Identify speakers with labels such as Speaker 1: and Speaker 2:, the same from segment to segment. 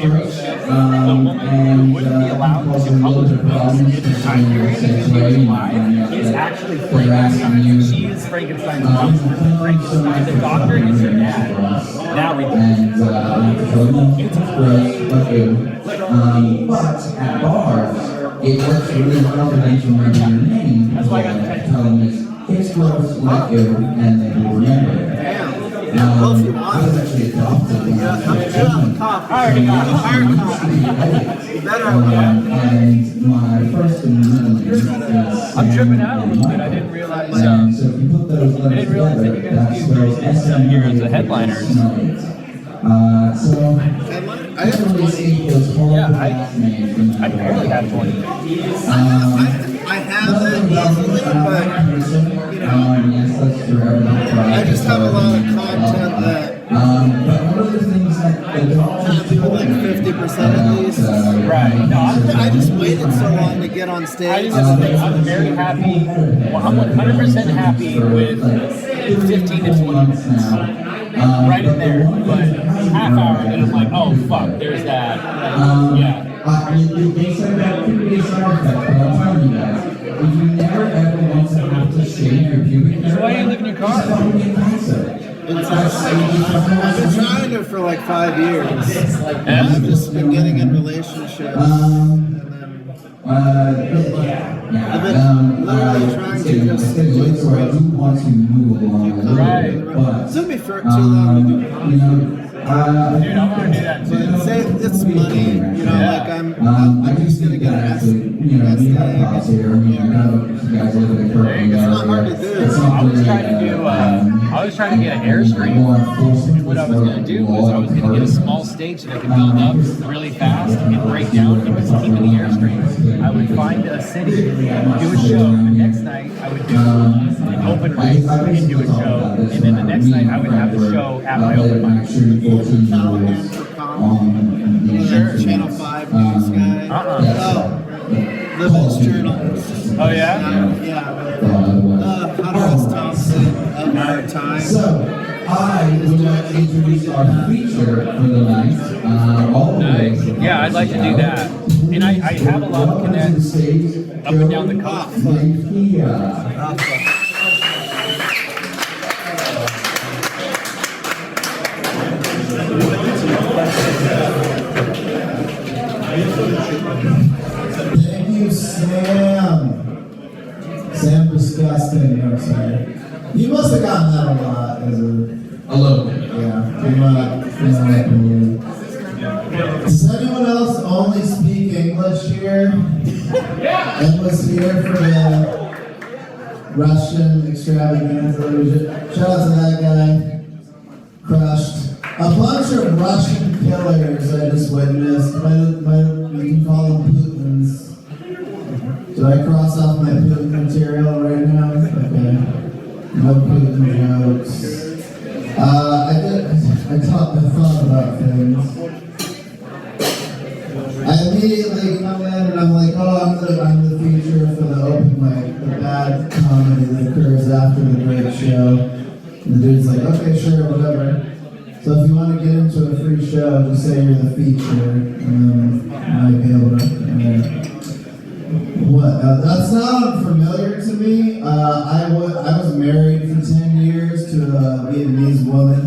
Speaker 1: scary shit. A woman who wouldn't be allowed to publish books in the time period that she was alive is actually Frankenstein. She is Frankenstein's mom. Frankenstein, the doctor, is her dad. Now we do.
Speaker 2: But at bars, it works really well for them to remember your name.
Speaker 1: That's why I got the
Speaker 2: tell them it's gross like you, and they will remember it. I was actually adopted when I was a child.
Speaker 1: I already got it.
Speaker 2: And my first and middle name is
Speaker 1: I'm tripping out a little bit. I didn't realize.
Speaker 2: So if you put those letters together, that's those
Speaker 1: some here as the headliners.
Speaker 2: So I haven't really seen those horrible last names.
Speaker 1: I barely have 20.
Speaker 3: I have them easily, but you know, I just have a lot of content that
Speaker 2: but one of the things that the
Speaker 3: have to like 50% at least.
Speaker 1: Right. No,
Speaker 3: I just waited so long to get on
Speaker 1: I
Speaker 3: stage.
Speaker 1: just think I'm very happy. Well, I'm 100% happy with 15 to 20 minutes. Right in there. But half hour, and I'm like, oh, fuck, there's that. Yeah.
Speaker 2: They said that could be a side effect, but I'm telling you guys, if you never ever want to have to shave your pubic hair,
Speaker 1: Why you live in your car?
Speaker 2: it's fucking cancer.
Speaker 3: I've been trying to for like 5 years. I've just been getting in relationships. I've been literally trying to just
Speaker 2: I do want to move along a little bit, but
Speaker 3: it took me for too long to do it.
Speaker 2: you know,
Speaker 1: Dude, I want to do that too.
Speaker 3: But say it's money, you know, like I'm just gonna get an S.
Speaker 2: you know, we have cops here. I mean, I know you guys live in Kirkland.
Speaker 3: It's not hard to do.
Speaker 2: It's not
Speaker 1: I was
Speaker 2: really,
Speaker 1: trying to do, I was trying to get an Airstream. And what I was going to do was I was going to get a small stage that I could build up really fast and break down and keep in the Airstream. I would find a city, do a show, and the next night I would do an open mic and do a show, and then the next night I would have the show at my open mic.
Speaker 3: Sure. Channel 5 news guy. Living's Journal.
Speaker 1: Oh yeah?
Speaker 3: Hunter S. Thompson of our time.
Speaker 2: So, I would like to introduce our feature for the night.
Speaker 1: Nice. Yeah, I'd like to do that. And I have a lot of connects up and down the coast.
Speaker 2: Thank you, Sam. Sam Disgusting, I'm sorry. You must have gotten that a lot as a little bit. Yeah. Does anyone else only speak English here? And was here for the Russian extravaganza? Shout out to that guy. Crushed. A bunch of Russian killers I just witnessed. You can call them Putins. Do I cross off my Putin material right now? Okay. No Putin jokes. I thought about things. I immediately come in and I'm like, oh, I'm the feature for the open mic, the bad comedy that occurs after the great show. And the dude's like, okay, sure, whatever. So if you want to get into a free show, just say you're the feature, and then I might be able to. What? That sounded familiar to me. I was married for 10 years to a Vietnamese woman,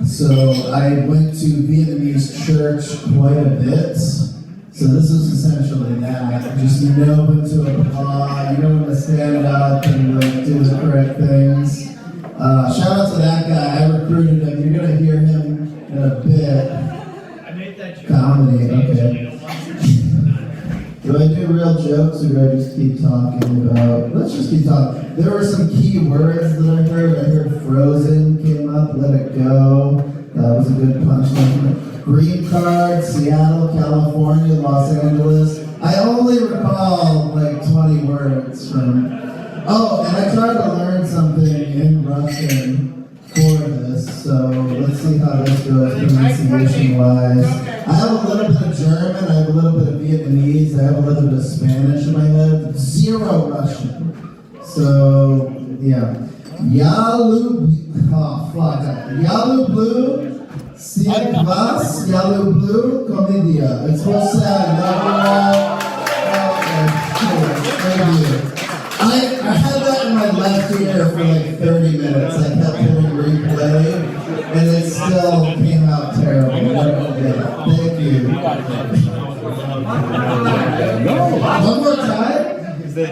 Speaker 2: so I went to Vietnamese church quite a bit. So this is essentially that. Just you know when to applaud, you know when to stand up and like do the correct things. Shout out to that guy. I recruited him. You're gonna hear him in a bit. Comedy, okay. Do I do real jokes or do I just keep talking about? Let's just keep talking. There were some key words that I heard. I heard frozen came up, let it go. That was a good punchline. Green card, Seattle, California, Los Angeles. I only recall like 20 words from. Oh, and I tried to learn something in Russian for this, so let's see how this goes pronunciation-wise. I have a little bit of German, I have a little bit of Vietnamese, I have a little bit of Spanish in my head, 0 Russian. So, yeah. Yalu, oh fuck, Yalu Blue, Si vas, yellow blue, comedia. It's so sad. Love you all. Okay, cool. Thank you. I had that in my left ear for like 30 minutes. I kept hitting replay, and it still came out terrible. Yeah, thank you. One more time.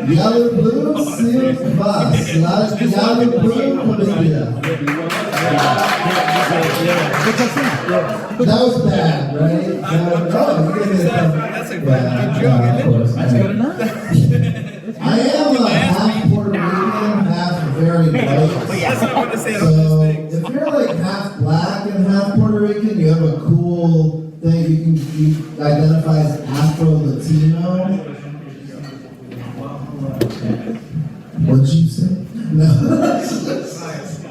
Speaker 2: Yellow blue, silk bus. Yellow blue, comedia. That was bad, right? That's a good joke. That's good enough. I am a half Puerto Rican, half very white. So if you're like half black and half Puerto Rican, you have a cool thing. You identify as Afro-Latino. What'd you say? No.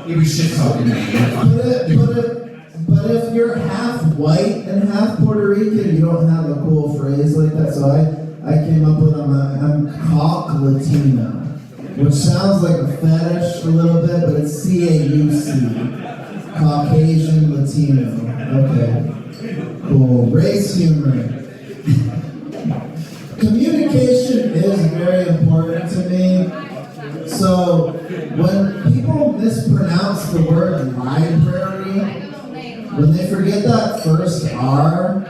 Speaker 4: You were shit talking me.
Speaker 2: But if you're half white and half Puerto Rican, you don't have a cool phrase like that. So I came up with I'm Cauc Latino, which sounds like a fetish a little bit, but it's CAUC, Caucasian Latino. Okay, cool. Race humor. Communication is very important to me. So when people mispronounce the word library, when they forget that first R,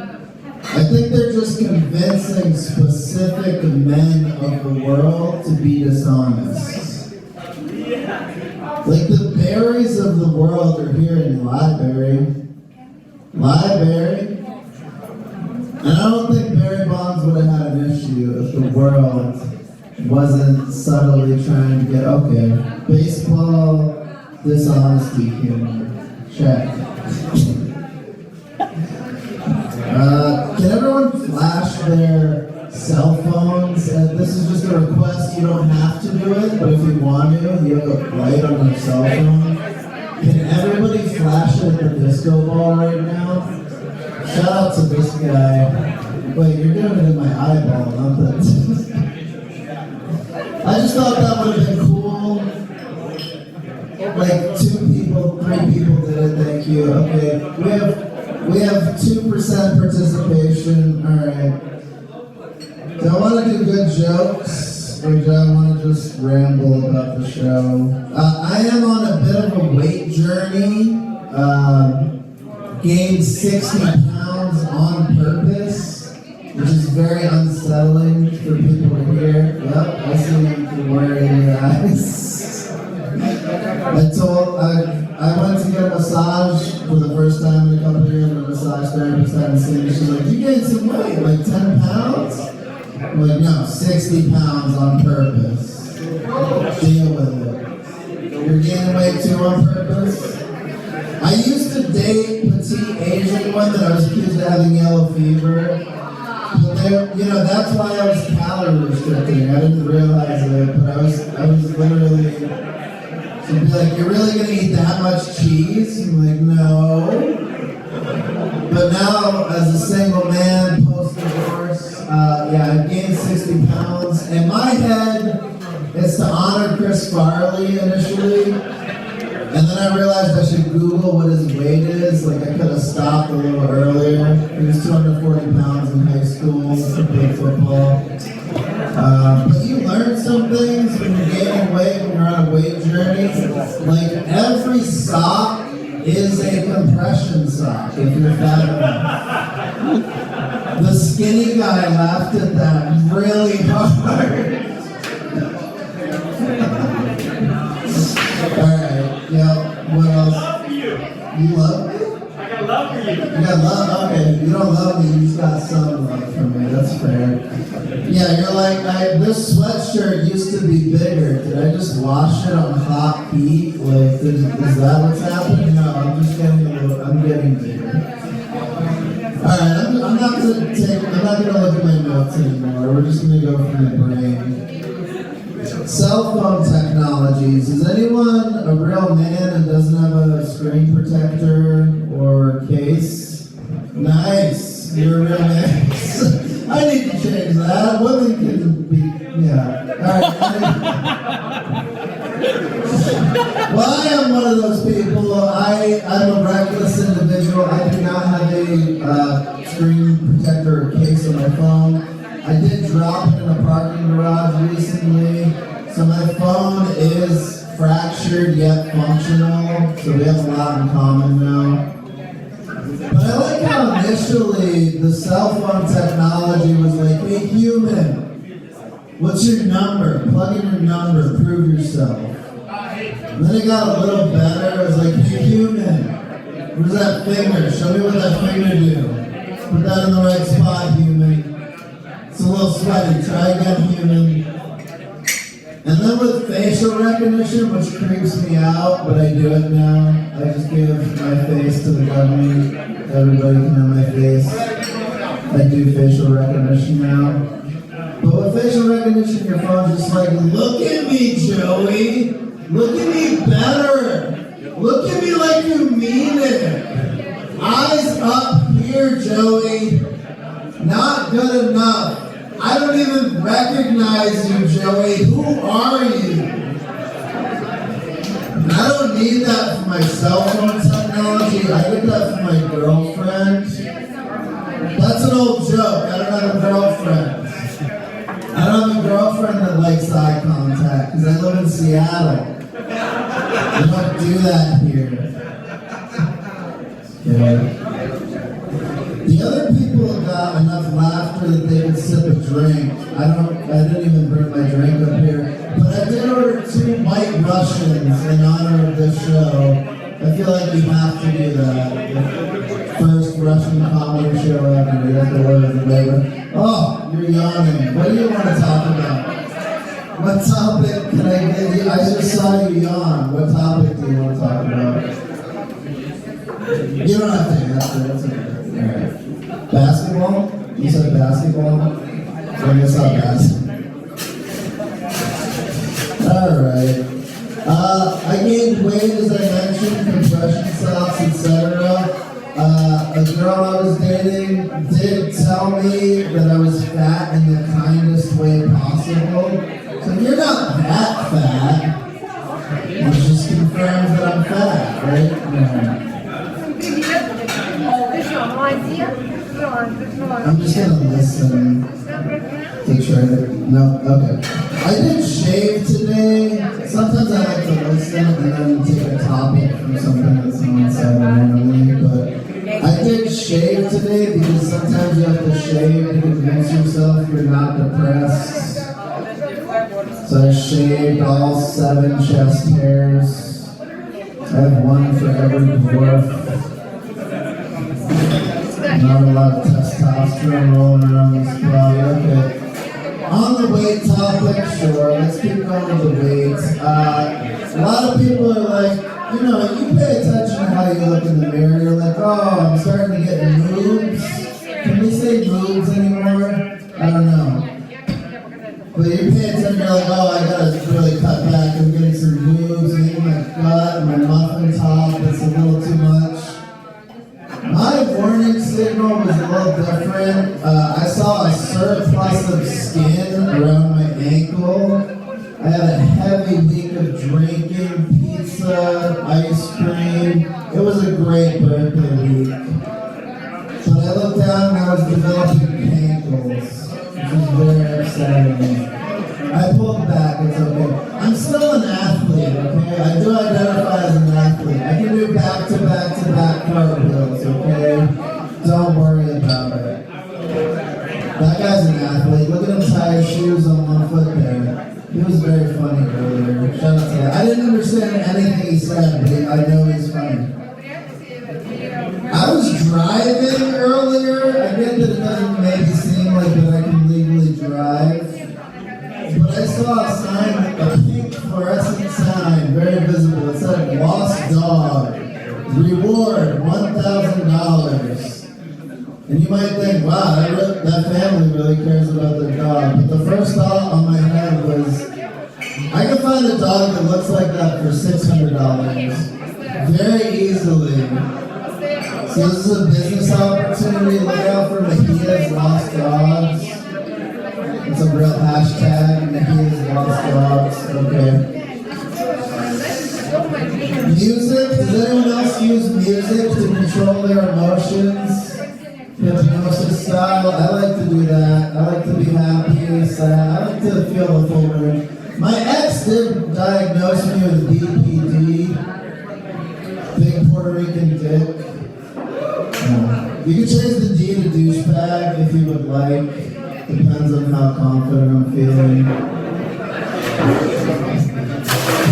Speaker 2: I think they're just convincing specific men of the world to be dishonest. Like the berries of the world are here in Library. Library. And I don't think Barry Bonds would have had an issue if the world wasn't subtly trying to get, okay, baseball, dishonesty humor. Check. Can everyone flash their cell phones? This is just a request. You don't have to do it, but if you want to, you have a light on your cell phone. Can everybody flash it at the disco ball right now? Shout out to this guy. Wait, you're doing it in my eyeball, not that. I just thought that would have been cool. Like 2 people, 3 people did it. Thank you. Okay, we have 2% participation. All right. Do I want to do good jokes, or do I want to just ramble about the show? I am on a bit of a weight journey. Gained 60 pounds on purpose, which is very unsettling for people to hear. Yep, I see the worry in your eyes. I went to get a massage for the first time in a couple of years, and a massage therapist hadn't seen me. She's like, you gained some weight, like 10 pounds? I'm like, no, 60 pounds on purpose. Deal with it. You're gaining weight too on purpose? I used to date petite Asian women. I was accused of having yellow fever. But that's why I was calorie restricting. I didn't realize it, but I was literally. She'd be like, "You're really gonna eat that much cheese?" I'm like, "No." But now, as a single man, post-divorce, I gained 60 pounds. In my head, it's to honor Chris Farley initially. And then I realized I should Google what his weight is. Like, I could have stopped a little earlier. He was 240 pounds in high school, played football. But you learn some things when you're gaining weight, when you're on a weight journey. Like, every sock is a compression sock if you're fat enough. The skinny guy laughed at that really hard. Alright, yeah, what else? You love me?
Speaker 5: I got love for you.
Speaker 2: You got love? Okay, you don't love me, you just got some love for me, that's fair. Yeah, you're like, this sweatshirt used to be bigger. Did I just wash it on hot heat? Like, is that what's happening? No, I'm getting bigger. Alright, I'm not gonna look at my notes anymore. We're just gonna go from the brain. Cell phone technologies. Is anyone a real man and doesn't have a screen protector or case? Nice. You're a real man. I need to change that. Women can be, yeah. Alright. Well, I am one of those people. I'm a reckless individual. unusual. I do not have a screen protector or case on my phone. I did drop it in a parking garage recently, so my phone is fractured yet functional, so we have a lot in common now. But I like how initially the cell phone technology was like, hey human, what's your number? Plug in your number, prove yourself. And then it got a little better, it was like, hey human, where's that finger? Show me what that finger do. Put that in the right spot, human. It's a little sweaty, try again, human. And then with facial recognition, which creeps me out, but I do it now. I just give my face to the government. Everybody can have my face. I do facial recognition now. But with facial recognition, your phone's just like, look at me, Joey. Look at me better. Look at me like you mean it. Eyes up here, Joey. Not good enough. I don't even recognize you, Joey. Who are you? And I don't need that for my cell phone technology. I get that for my girlfriend. That's an old joke. I don't have a girlfriend. I don't have a girlfriend that likes eye contact because I live in Seattle. We don't do that here. Okay. The other people got enough laughter that they could sip a drink. I didn't even bring my drink up here. But I did order 2 White Russians in honor of this show. I feel like you have to do that. The first Russian comedy show ever. You have to order the flavor. Oh, you're yawning. What do you want to talk about? What topic can I give you? I just saw you yawn. What topic do you want to talk about? You don't have to answer. That's okay. Alright. Basketball? You said basketball? So I guess not basketball. Alright. I gained weight as I mentioned, compression socks, etc. A girl I was dating did tell me that I was fat in the kindest way possible. So you're not that fat. It just confirms that I'm fat, right? Yeah. I'm just gonna listen to try to. No, okay. I did shave today. Sometimes I like to listen and then take a topic from something that someone said randomly, but I did shave today because sometimes you have to shave to convince yourself you're not depressed. So I shaved all 7 chest hairs. I have 1 for every dwarf. Not a lot of testosterone rolling around this body. Okay. On the weight topic, sure. Let's keep going with the weights. A lot of people are like, you pay attention to how you look in the mirror. You're like, oh, I'm starting to get moobs. Can we say moobs anymore? I don't know. But you pay attention, you're like, oh, I gotta really cut back. I'm getting some moobs, maybe my gut, my muffin top. It's a little too much. My warning signal was a little different. I saw a surplus of skin around my ankle. I had a heavy week of drinking, pizza, ice cream. It was a great birthday week. But I looked down and I was developing ankles, which was very upsetting. I pulled back, it's okay. I'm still an athlete, okay? I do identify as an athlete. I can do back-to-back-to-back cartwheels, okay? Don't worry about it. That guy's an athlete. Look at him tie his shoes on 1 foot there. He was very funny earlier. Shout out to that. I didn't understand anything he said, but I know he's funny. I was driving earlier. I get that it doesn't maybe seem like that I can legally drive. But I saw a sign, a pink fluorescent sign, very visible. It said, lost dog, reward $1,000. And you might think, wow, that family really cares about their dog. But the first thought on my head was, I can find a dog that looks like that for $600. Very easily. So this is a business opportunity. Look out for Mahia's Lost Dogs. It's a real hashtag, Mahia's Lost Dogs. Okay. Music? Does anyone else use music to control their emotions, hypnosis style. I like to do that. I like to be happy, sad. I like to feel the full range. My ex did diagnose me with BPD, big Puerto Rican dick. You can change the D to douchebag if you would like. Depends on how confident I'm feeling.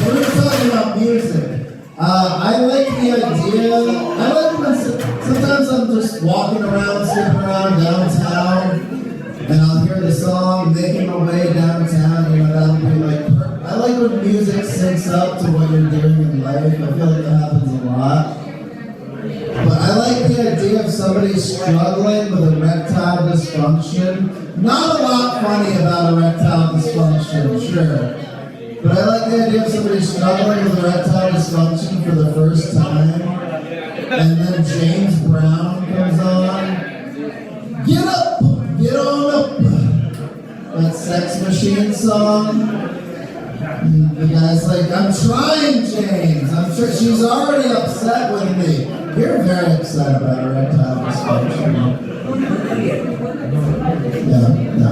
Speaker 2: We're talking about music. I like the idea. I like when sometimes I'm just walking around, slipping around downtown, and I'll hear the song, making my way downtown. You know, that'll be like. I like when music syncs up to what you're doing in life. I feel like that happens a lot. But I like the idea of somebody struggling with erectile dysfunction. Not a lot funny about erectile dysfunction, sure. But I like the idea of somebody struggling with erectile dysfunction for the first time. And then James Brown comes on. Get up! Get on up! That Sex Machine song. And the guy's like, I'm trying, James. I'm sure she's already upset with me. You're very upset about erectile dysfunction. Yeah, no.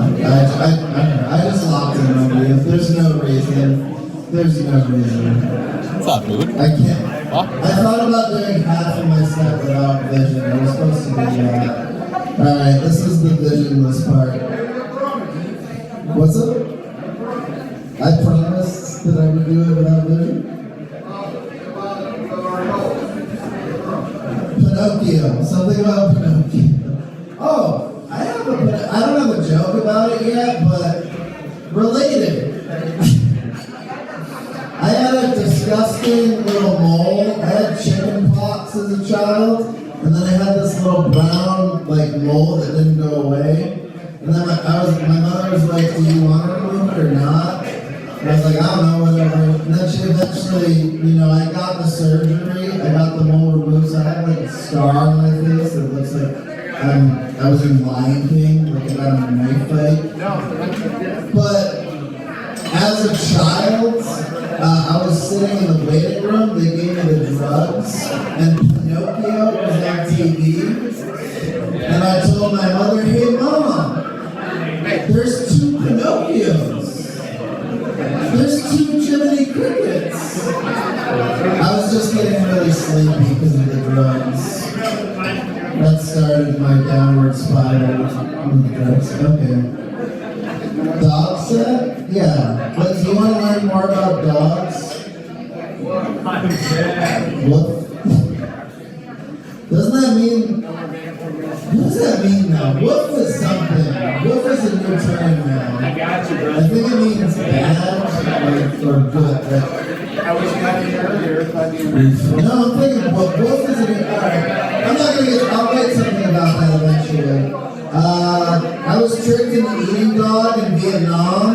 Speaker 2: I just locked in on you. There's no reason. There's no reason.
Speaker 1: It's not mood.
Speaker 2: I can't.
Speaker 1: What?
Speaker 2: I thought about doing half of my set without vision. I was supposed to do that. Alright, this is the visionless part. What's up? I promised that I would do it without vision. Pinocchio. Something about Pinocchio. Oh, I don't have a joke about it yet, but related. I had a disgusting little mole. I had chicken pox as a child, and then I had this little brown mole that didn't go away. And then my mother was like, "Do you want to remove it or not?" And I was like, "I don't know, whatever." And then she eventually, I got the surgery. I got the mole removed, so I have a scar on my face that looks like I was in Lion King, like about a knife fight. But as a child, I was sitting in the waiting room. They gave me the drugs, and Pinocchio was on TV. And I told my mother, "Hey, Mom, there's 2 Pinocchios. There's 2 Jiminy Crickets." I was just getting really sleepy because of the drugs. That started my downward spiral on the drugs. Okay. Dog set? Yeah. But do you want to learn more about dogs? What? Doesn't that mean... What does that mean now? Woof is something. Woof is a new term now.
Speaker 1: I got you, bro.
Speaker 2: I think it means bad or good.
Speaker 1: I was talking earlier.
Speaker 2: No, I'm thinking woof is a new... Alright. I'm not going to get... I'll write something about that eventually. I was tricked into eating dog in Vietnam.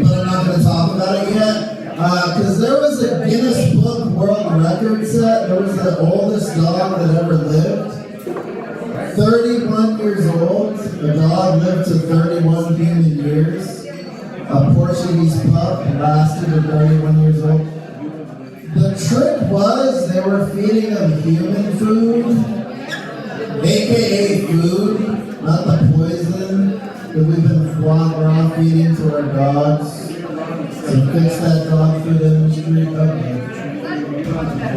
Speaker 2: But I'm not going to talk about it yet. Because there was a Guinness Book World Record set. There was the oldest dog that ever lived. 31 years old. The dog lived to 31 human years. A Portuguese pup lasted to 31 years old. The trick was they were feeding him human food, aka food, not the poison that we've been raw feeding to our dogs. So fix that dog food industry. Okay.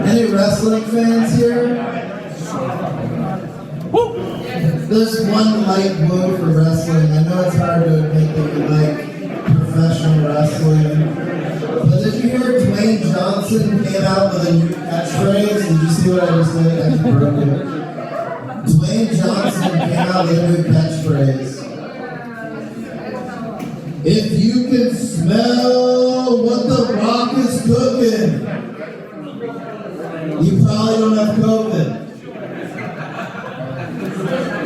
Speaker 2: Any wrestling fans here? There's one light woo for wrestling. I know it's hard to admit that you like professional wrestling. But did you hear Dwayne Johnson came out with a new catchphrase? Did you see what I just did? I just broke it. Dwayne Johnson came out with a new catchphrase. If you can smell what the Rock is cooking, you probably don't have COVID.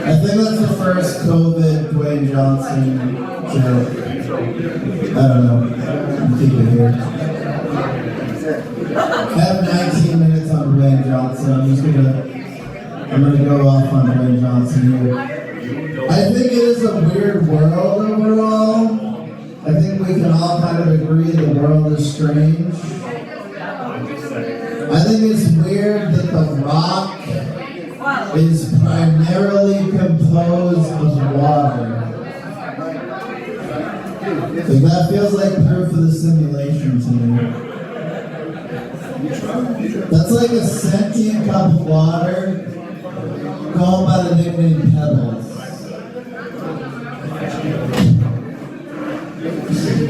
Speaker 2: I think that's the first COVID Dwayne Johnson joke. I don't know. I'll keep it here. I have 19 minutes on Dwayne Johnson. I'm gonna go off on Dwayne Johnson here. I think it is a weird world overall. I think we can all kind of agree the world is strange. I think it's weird that the rock is primarily composed of water. Like that feels like proof of the simulation to me. That's like a sentient cup of water going by the nickname Pebbles.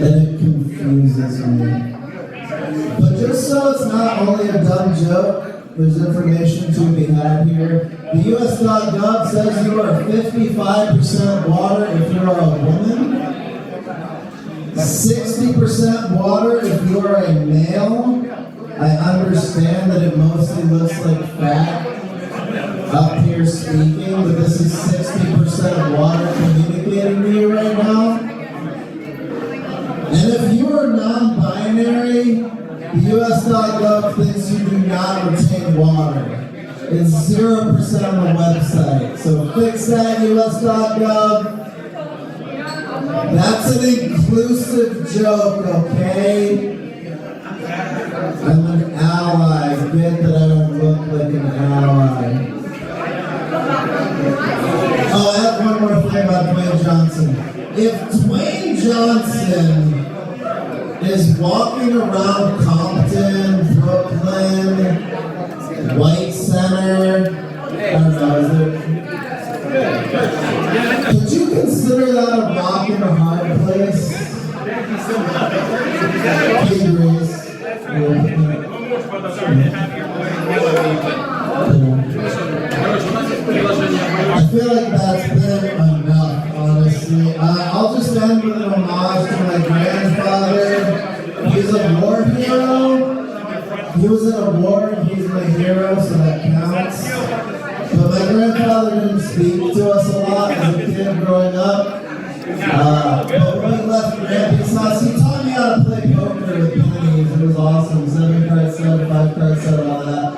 Speaker 2: And it confuses me. But just so it's not only a dumb joke, there's information to be had here. The US.gov says you are 55% water if you're a woman, 60% water if you are a male. I understand that it mostly looks like fat up here speaking, but this is 60% water communicating to you right now. And if you are non-binary, the US.gov thinks you do not retain water. It's 0% on the website. So fix that, US.gov. That's an inclusive joke, okay? I'm an ally. Get that I don't look like an ally. Oh, I have one more thing about Dwayne Johnson. If Dwayne Johnson is walking around Compton, Brooklyn, White Center, I don't know, could you consider that a rock in a hard place? He agrees. I feel like that's been enough, honestly. I'll just end with an homage to my grandfather. He's a war hero. He was in a war and he's my hero, so that counts. But my grandfather didn't speak to us a lot as a kid growing up. But when we left Grandpa's house, he taught me how to play poker with pennies. It was awesome. 7-card set, 5-card set, all that.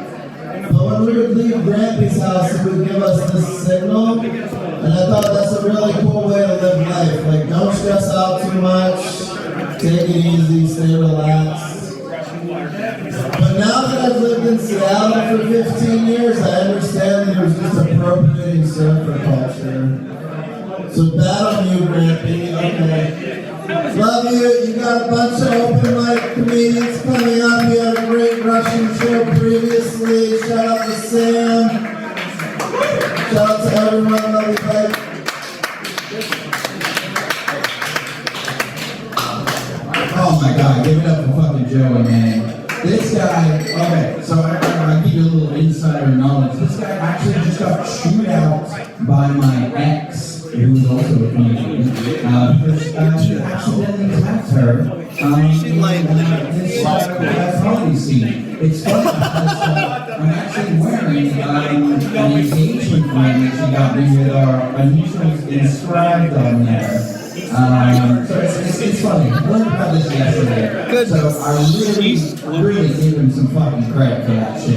Speaker 2: But when we would leave Grandpa's house, he would give us this signal. And I thought that's a really cool way to live life. Like, don't stress out too much. Take it easy, stay relaxed. But now that I've lived in Seattle for 15 years, I understand that it was just appropriating surfer culture. So bad on you, Grampy. Okay. Love you. You got a bunch of open mic comedians coming up. You had a great Russian show previously. Shout out to Sam. Shout out to everyone. Love you, bye.
Speaker 4: Oh my God, give it up for fucking Joey, man. This guy, okay, so I'll give you a little insider knowledge. This guy actually just got chewed out by my ex, who was also a comedian, because she accidentally attacked her in his comedy scene. It's funny because I'm actually wearing an engagement ring that she got me with our initials inscribed on there. So it's funny. I learned about this yesterday. So I really gave him some fucking credit for that shit.